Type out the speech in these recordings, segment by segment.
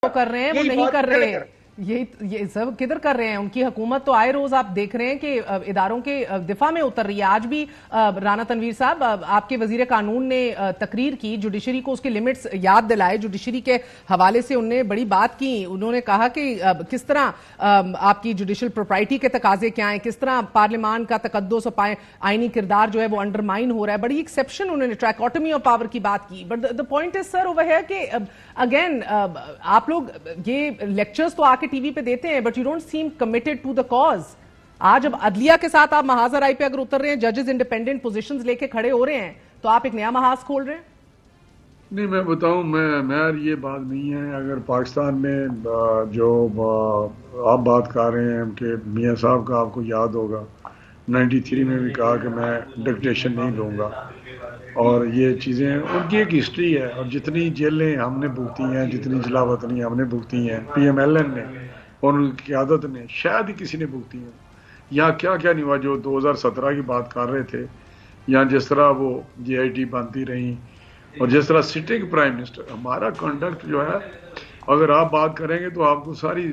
कर रहे हैं वो नहीं कर रहे हैं, ये सब किधर कर रहे हैं? उनकी हुकूमत तो आए रोज आप देख रहे हैं कि इदारों के दिफा में उतर रही है। आज भी राना तनवीर साहब, आपके वजीर कानून ने तकरीर की, जुडिशरी को उसके लिमिट्स याद दिलाए, जुडिशरी के हवाले से उन्होंने बड़ी बात की। उन्होंने कहा कि किस तरह आपकी जुडिशल प्रोप्राइटी के तकाजे क्या हैं, किस तरह पार्लियामान का तकद्दुस और आईनी किरदार जो है वो अंडरमाइन हो रहा है। बड़ी एक्सेप्शन उन्होंने ट्रैकोटमी ऑफ पावर की बात की। But the point is sir over है कि अगेन आप लोग ये लेक्चर्स तो आके टीवी पे देते हैं, but you don't seem committed to the cause. आज अब अदलिया के साथ आप महाजराई पे अगर उतर रहे हैं, जजेस इंडिपेंडेंट पोजीशंस लेके खड़े हो रहे हैं, तो आप एक नया महाज खोल रहे हैं। नहीं, मैं बताऊं, मैं ये बात नहीं है। अगर पाकिस्तान में जो आप बात कर रहे हैं कि मियां साहब का, आपको याद होगा 93 में भी कहा कि मैं डिक्टेशन नहीं लूंगा, और ये चीज़ें उनकी एक हिस्ट्री है। और जितनी जेलें हमने भुगती हैं, जितनी जलावतनी हमने भुगती हैं, PMLN ने और उनकी क़यादत ने शायद ही किसी ने भुगती हैं। यहाँ क्या क्या नहीं हुआ, जो 2017 की बात कर रहे थे, यहाँ जिस तरह वो JIT बनती रही, और जिस तरह सिटिंग प्राइम मिनिस्टर, हमारा कंडक्ट जो है, अगर आप बात करेंगे तो आपको सारी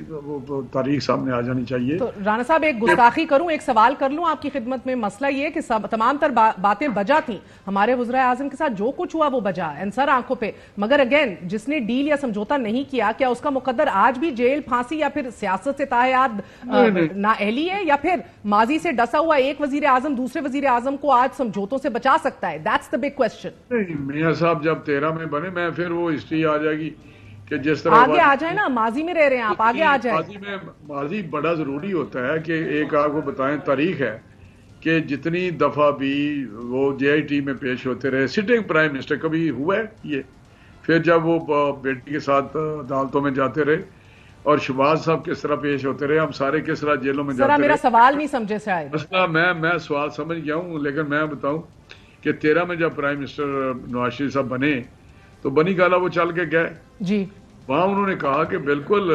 तारीख सामने आ जानी चाहिए। तो राना साहब, एक गुस्ताखी करूं, एक सवाल कर लूं आपकी खिदमत में। मसला ये कि तमाम तर बातें बजा थी, हमारे वज़ीर आज़म के साथ जो कुछ हुआ वो बजा, आंसर आंखों पे। मगर अगेन, जिसने डील या समझौता नहीं किया, क्या उसका मुकद्दर आज भी जेल, फांसी या फिर सियासत से तायाद नाअहली है, या फिर माजी से डसा हुआ एक वज़ीर आज़म दूसरे वज़ीर आज़म को आज समझौतों से बचा सकता है? That's the big question. मियां साहब जब 13 में बने, मैं फिर वो हिस्ट्री आ जाएगी कि जिस तरह आगे आ जाए ना, माजी में रह रहे हैं आप, आगे आ जाए। माजी बड़ा जरूरी होता है कि एक आपको बताएं, तारीख है कि जितनी दफा भी वो JIT में पेश होते रहे, सिटिंग प्राइम मिनिस्टर कभी हुआ है ये। फिर जब वो बेटी के साथ अदालतों में जाते रहे, और शहबाज साहब किस तरह पेश होते रहे, हम सारे किस तरह जेलों में जाते रहे। मेरा सवाल नहीं समझे शायद। मसला मैं सवाल समझ गया हूँ, लेकिन मैं बताऊं कि 13 में जब प्राइम मिनिस्टर नवाज शरीफ साहब बने, तो बनी गाला वो चल के गए जी। वहां उन्होंने कहा कि बिल्कुल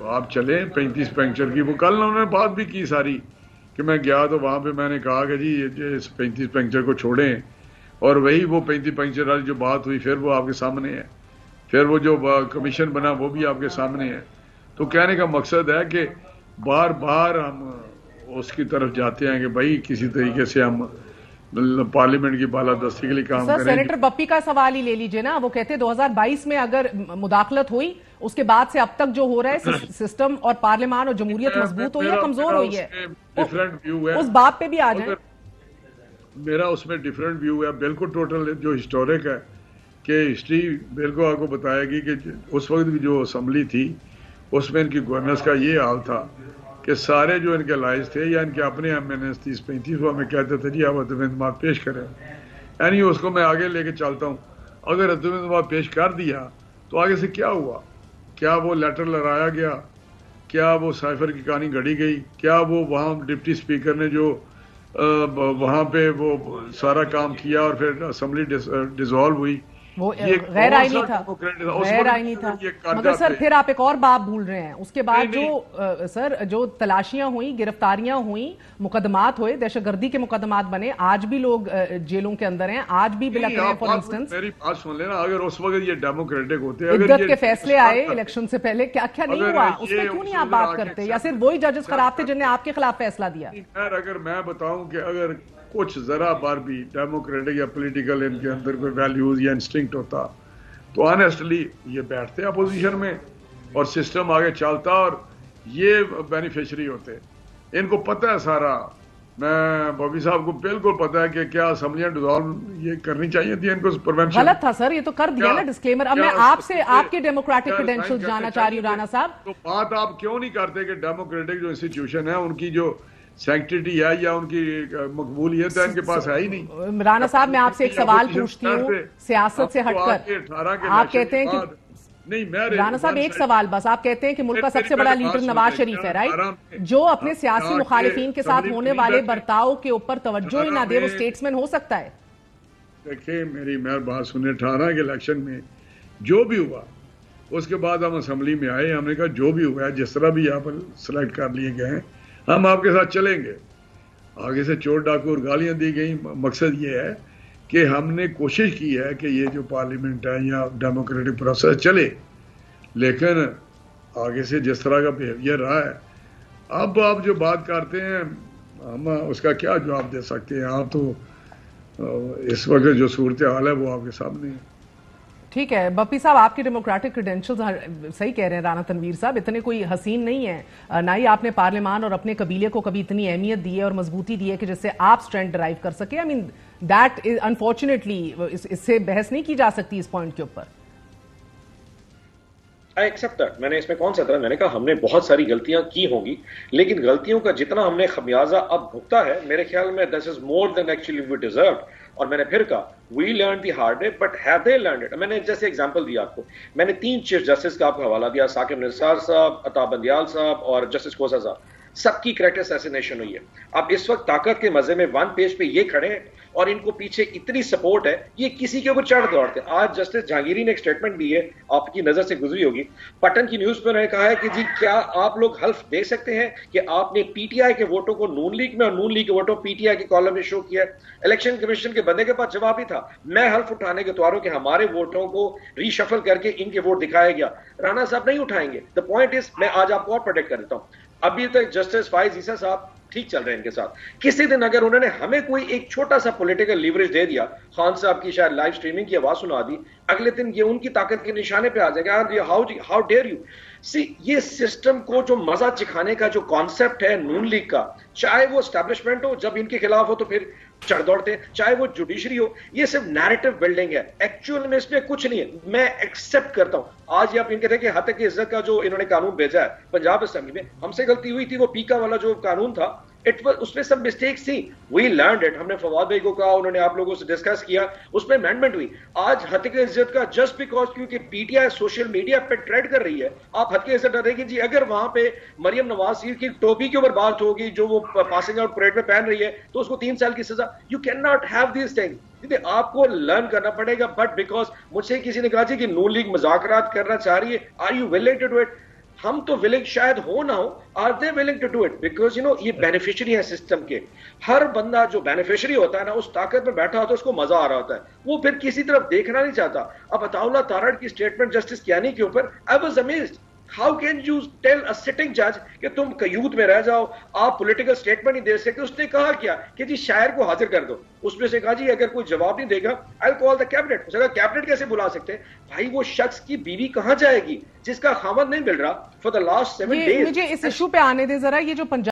आप चलें 35 पंक्चर की। वो कल उन्होंने बात भी की सारी कि मैं गया तो वहां पे मैंने कहा कि जी इस 35 पंक्चर को छोड़ें, और वही वो 35 पंक्चर वाली जो बात हुई, फिर वो आपके सामने है। फिर वो जो कमीशन बना वो भी आपके सामने है। तो कहने का मकसद है कि बार बार हम उसकी तरफ जाते हैं कि भाई किसी तरीके से हम पार्लियामेंट की बालादस्ती के लिए काम करें। सेनेटर बप्पी का सवाल ही ले लीजिए ना, वो कहते हैं 2022 में अगर मुदाखलत हुई, उसके बाद से अब तक जो हो रहा है, सिस्टम और पार्लियामान और जमहूरियत मजबूत हुई है, कमजोर हुई है। डिफरेंट व्यू है, उस बात पे भी आ जाए। मेरा उसमें डिफरेंट व्यू है, बिल्कुल टोटल जो हिस्टोरिक है कि हिस्ट्री बिल्कुल आपको बताएगी कि उस वक्त भी जो असम्बली थी उसमें इनकी गवर्नेंस का ये हाल था कि सारे जो इनके लाइज थे या इनके अपने MNS 30-35 वो हमें कहते थे जी आप अदम पेश करें, यानी उसको मैं आगे लेके चलता हूँ। अगर अदम पेश कर दिया तो आगे से क्या हुआ? क्या वो लेटर लहराया गया? क्या वो साइफर की कहानी घड़ी गई? क्या वो वहाँ डिप्टी स्पीकर ने जो वहाँ पे वो सारा काम किया और फिर असम्बली डिसॉल्व हुई, वो गैर आईनी था, गैर आईनी था। मगर सर फिर आप एक और बात भूल रहे हैं, उसके बाद जो सर जो तलाशियां हुई, गिरफ्तारियां हुई, मुकदमात हुए, दहशतगर्दी के मुकदमात बने, आज भी लोग जेलों के अंदर हैं, आज भी बिलख रहे हैं। फॉर इंस्टेंस मेरी बात सुन लेना, अगर उस वक्त ये डेमोक्रेटिक होते, इद्दत के फैसले आए इलेक्शन से पहले, क्या क्या नहीं हुआ, उसमें क्यों नहीं आप बात करते? या सिर्फ वही जजेस खराब थे जिन्हें आपके खिलाफ फैसला दिया? अगर मैं बताऊं कि अगर कुछ जरा बार भी डेमोक्रेटिक या पॉलिटिकल इनके अंदर कोई वैल्यूज या इंस्टिंक्ट होता, तो ऑनेस्टली ये बैठते अपोजिशन में और सिस्टम आगे चलता और ये बेनिफिशियरी होते। इनको पता है सारा, मैं बॉबी साहब को बिल्कुल पता है कि क्या असेंबलियां डिसॉल्व ये करनी चाहिए थी, इनको प्रिवेंशन गलत था सर, ये तो कर दिया ना डिस्क्लेमर। अब मैं आपसे आपके डेमोक्रेटिक क्रेडेंशियल्स जानना चाह रही हूँ राणा साहब। तो बात आप क्यों नहीं करते कि डेमोक्रेटिक जो इंस्टीट्यूशन है उनकी जो सैंक्टिटी है या उनकी मकबूलियत है इनके पास है ही नहीं। राणा साहब मैं आपसे एक सवाल पूछती हूँ सियासत से हटकर, आप कहते हैं कि नहीं, मैं राणा साहब एक सवाल बस, आप कहते हैं कि मुल्क का सबसे बड़ा लीडर नवाज शरीफ है, राइट, जो अपने सियासी मुखालिफिन के साथ होने वाले बर्ताव के ऊपर तवज्जो ही ना दे, वो स्टेट्समैन हो सकता है? देखिए मेरी बात सुने, 18 के इलेक्शन में जो भी हुआ उसके बाद हम असेंबली में आए, हमने कहा जो भी हुआ है, जिस तरह भी आप सिलेक्ट कर लिए गए हैं, हम आपके साथ चलेंगे। आगे से चोर डाकू और गालियां दी गई। मकसद ये है कि हमने कोशिश की है कि ये जो पार्लियामेंट है या डेमोक्रेटिक प्रोसेस चले, लेकिन आगे से जिस तरह का बिहेवियर रहा है, अब आप जो बात करते हैं हम उसका क्या जवाब दे सकते हैं? आप तो इस वक्त जो सूरत हाल है वो आपके सामने है। ठीक है बप्पी साहब, आपके डेमोक्रेटिक क्रेडेंशियल्स सही कह रहे हैं राणा तनवीर साहब, इतने कोई हसीन नहीं है। ना ही आपने पार्लियामान और अपने कबीले को कभी इतनी अहमियत दी है और मजबूती दी है कि जिससे आप स्ट्रेंथ ड्राइव कर सके। I mean that is unfortunately इससे बहस नहीं की जा सकती इस पॉइंट के ऊपर। I accept that. मैंने इसमें कौन सा था, मैंने कहा हमने बहुत सारी गलतियां की होंगी, लेकिन गलतियों का जितना हमने खमियाजा अब भुगता है, मेरे ख्याल में this is more than actually we deserve. और मैंने फिर कहा we learn the hard way, but have they learn it? मैंने जैसे एग्जांपल दिया आपको, मैंने 3 चीफ जस्टिस का आपको हवाला दिया, साकिब निसार साहब, अता बंदियाल साहब और जस्टिस खोसा साहब। सबकी करैक्टर असैसिनेशन हुई है। अब इस वक्त ताकत के मजे में 1 पेज पे ये खड़े हैं और इनको पीछे इतनी सपोर्ट है, ये किसी के ऊपर चढ़ दौड़ते। आज जस्टिस जहांगीरी ने एक स्टेटमेंट दी है, आपकी नजर से गुजरी होगी, पटन की न्यूज पर कहा है कि जी क्या आप लोग हल्फ दे सकते हैं कि आपने पीटीआई के वोटों को नून लीग में और नून लीग के वोटों पीटीआई के कॉलम में शो किया? इलेक्शन कमीशन के बंदे के पास जवाब ही था, मैं हल्फ उठाने के तैयार हूं कि हमारे वोटों को रीशफल करके इनके वोट दिखाया गया। राणा साहब नहीं उठाएंगे। द पॉइंट इज, मैं आज आपको और प्रोटेक्ट कर देता हूं, अभी तक जस्टिस फाइज ईसा साहब ठीक चल रहे हैं इनके साथ। किसी दिन अगर उन्होंने हमें कोई एक छोटा सा पॉलिटिकल लीवरेज दे दिया, खान साहब की शायद लाइव स्ट्रीमिंग की आवाज सुना दी, अगले दिन ये उनकी ताकत के निशाने पे आ जाएगा। हाउ डेयर यू सी, ये सिस्टम को जो मजा चिखाने का जो कॉन्सेप्ट है नून लीग का, चाहे वो एस्टैब्लिशमेंट हो जब इनके खिलाफ हो तो फिर चढ़ दौड़ते, चाहे वो जुडिशरी हो, ये सिर्फ नैरेटिव बिल्डिंग है, एक्चुअल में इसमें कुछ नहीं है। मैं एक्सेप्ट करता हूं, आज ये आप इनके थे कि हद की इज्जत का जो इन्होंने कानून भेजा है पंजाब असेंबली में, हमसे गलती हुई थी, वो पीका वाला जो कानून था, उसमें सब मिस्टेक्स थी, वी लर्नड इट। हमने फवाद भाई को कहा, उन्होंने आप लोगों से डिस्कस किया, उसमें अमेंडमेंट हुई। आज हद की इज्जत का जस्ट बिकॉज क्योंकि पीटीआई सोशल मीडिया पे ट्रेड कर रही है, आप हद की इज्जत डरेगी जी अगर वहां पे मरियम नवाज की टोपी के ऊपर बात होगी जो वो पासिंग आउट परेड में पहन रही है तो उसको 3 साल की सजा। You can not have this thing. आपको लर्न करना पड़ेगा, बट बिकॉज मुझसे किसी ने कहा जी कि नून लीग मुज़ाकरात करना चाह रही है, are you willing to do it? हम तो विलिंग शायद हो ना हो, are they willing to do it? Because ये बेनिफिशियरी है सिस्टम के। हर बंदा जो बेनिफिशियरी होता है ना, उस ताकत में बैठा होता है, उसको मजा आ रहा होता है, वो फिर किसी तरफ देखना नहीं चाहता। अब अताउल्लाह तारड़ की स्टेटमेंट जस्टिस कियानी के ऊपर, I was amazed. How can you tell a sitting जज कि तुम कयूत में रह जाओ, आप पॉलिटिकल स्टेटमेंट नहीं दे सकते? उसने कहा क्या कि जी शायर को हाजिर कर दो। उसमें से कहा जी अगर कोई जवाब नहीं देगा I will call the cabinet. उसने कहा कैबिनेट कैसे बुला सकते हैं? भाई वो शख्स की बीवी कहां जाएगी जिसका खामद नहीं मिल रहा फॉर द लास्ट 7 डेज? मुझे इस इशू पे आने दे जरा, ये जो पंजाब